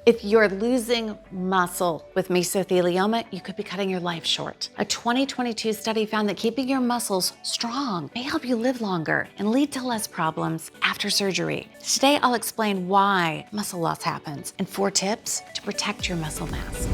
If you're losing muscle with mesothelioma, you could be cutting your life short. A 2022 study found that keeping your muscles strong may help you live longer and lead to less problems after surgery. Today, I'll explain why muscle loss happens and 4 tips to protect your muscle mass.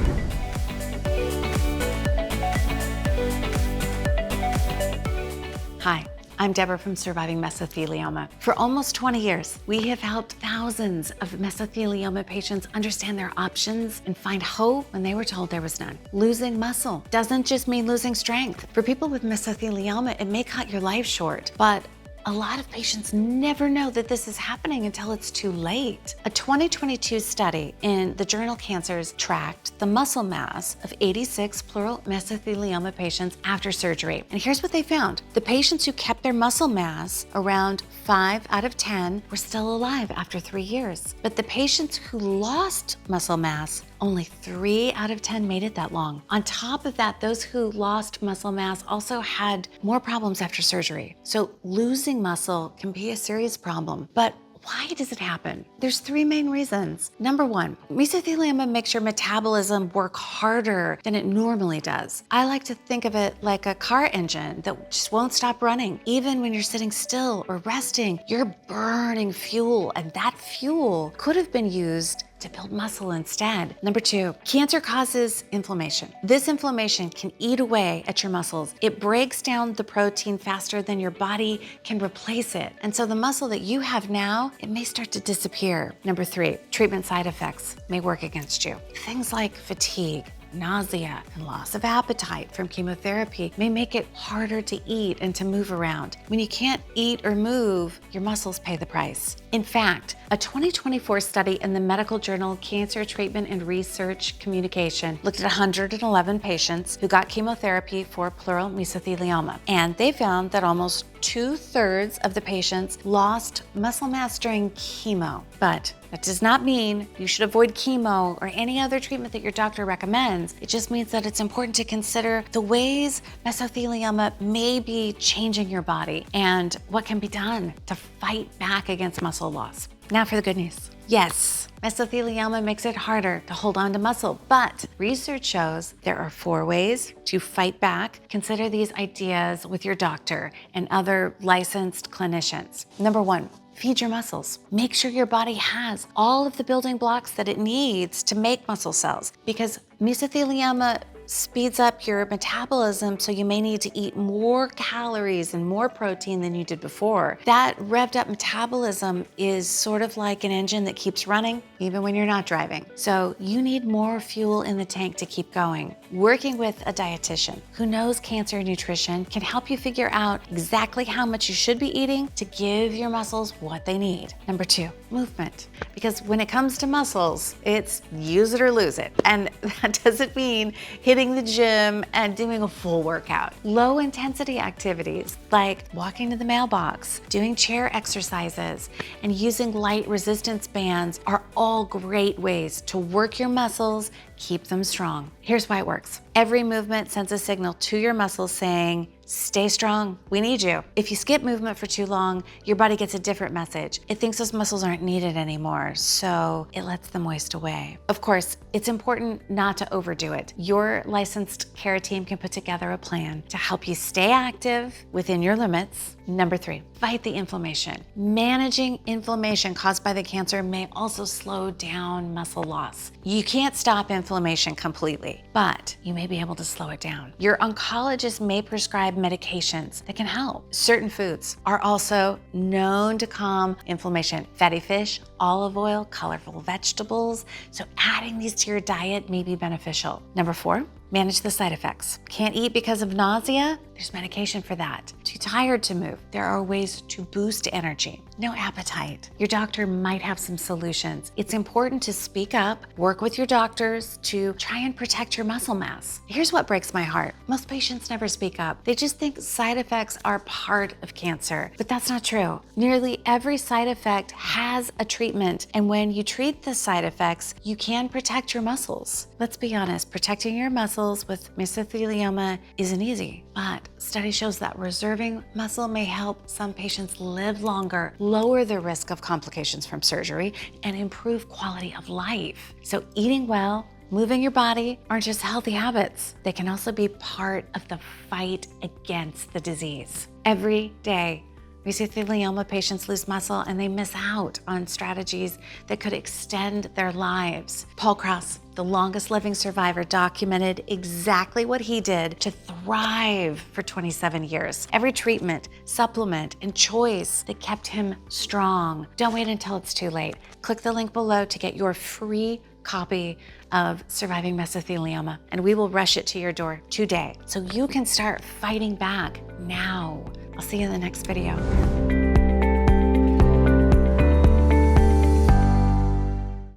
Hi, I'm Deborah from Surviving Mesothelioma. For almost 20 years, we have helped thousands of mesothelioma patients understand their options and find hope when they were told there was none. Losing muscle doesn't just mean losing strength. For people with mesothelioma, it may cut your life short, but a lot of patients never know that this is happening until it's too late. A 2022 study in the journal Cancers tracked the muscle mass of 86 pleural mesothelioma patients after surgery. And here's what they found. The patients who kept their muscle mass around 5 out of 10 were still alive after 3 years. But the patients who lost muscle mass, only 3 out of 10 made it that long. On top of that, those who lost muscle mass also had more problems after surgery. So losing muscle can be a serious problem. But why does it happen? There's 3 main reasons. Number 1, mesothelioma makes your metabolism work harder than it normally does. I like to think of it like a car engine that just won't stop running. Even when you're sitting still or resting, you're burning fuel, and that fuel could have been used to build muscle instead. Number 2, cancer causes inflammation. This inflammation can eat away at your muscles. It breaks down the protein faster than your body can replace it. And so the muscle that you have now, it may start to disappear. Number 3, treatment side effects may work against you. Things like fatigue, nausea, and loss of appetite from chemotherapy may make it harder to eat and to move around. When you can't eat or move, your muscles pay the price. In fact, a 2024 study in the medical journal Cancer Treatment and Research Communication looked at 111 patients who got chemotherapy for pleural mesothelioma, and they found that almost 2/3 of the patients lost muscle mass during chemo. But that does not mean you should avoid chemo or any other treatment that your doctor recommends. It just means that it's important to consider the ways mesothelioma may be changing your body and what can be done to fight back against muscle loss. Now for the good news. Yes, mesothelioma makes it harder to hold on to muscle, but research shows there are 4 ways to fight back. Consider these ideas with your doctor and other licensed clinicians. Number 1, feed your muscles. Make sure your body has all of the building blocks that it needs to make muscle cells, because mesothelioma speeds up your metabolism, so you may need to eat more calories and more protein than you did before. That revved up metabolism is sort of like an engine that keeps running even when you're not driving. So you need more fuel in the tank to keep going. Working with a dietitian who knows cancer nutrition can help you figure out exactly how much you should be eating to give your muscles what they need. Number 2, movement. Because when it comes to muscles, it's use it or lose it. And that doesn't mean hitting the gym and doing a full workout. Low intensity activities like walking to the mailbox, doing chair exercises, and using light resistance bands are all great ways to work your muscles, keep them strong. Here's why it works. Every movement sends a signal to your muscles saying, stay strong, we need you. If you skip movement for too long, your body gets a different message. It thinks those muscles aren't needed anymore, so it lets them waste away. Of course, it's important not to overdo it. Your licensed care team can put together a plan to help you stay active within your limits. Number 3, fight the inflammation. Managing inflammation caused by the cancer may also slow down muscle loss. You can't stop inflammation completely, but you may be able to slow it down. Your oncologist may prescribe medications that can help. Certain foods are also known to calm inflammation. Fatty fish, olive oil, colorful vegetables. So adding these to your diet may be beneficial. Number 4, manage the side effects. Can't eat because of nausea? There's medication for that. Too tired to move? There are ways to boost energy. No appetite? Your doctor might have some solutions. It's important to speak up, work with your doctors to try and protect your muscle mass. Here's what breaks my heart. Most patients never speak up. They just think side effects are part of cancer, but that's not true. Nearly every side effect has a treatment, and when you treat the side effects, you can protect your muscles. Let's be honest, protecting your muscles muscles with mesothelioma isn't easy, but study shows that reserving muscle may help some patients live longer, lower the risk of complications from surgery, and improve quality of life. So eating well, moving your body aren't just healthy habits. They can also be part of the fight against the disease. Every day, mesothelioma patients lose muscle and they miss out on strategies that could extend their lives. Paul Kraus, the longest living survivor, documented exactly what he did to thrive for 27 years. Every treatment, supplement, and choice that kept him strong. Don't wait until it's too late. Click the link below to get your free copy of Surviving Mesothelioma, and we will rush it to your door today so you can start fighting back now. I'll see you in the next video.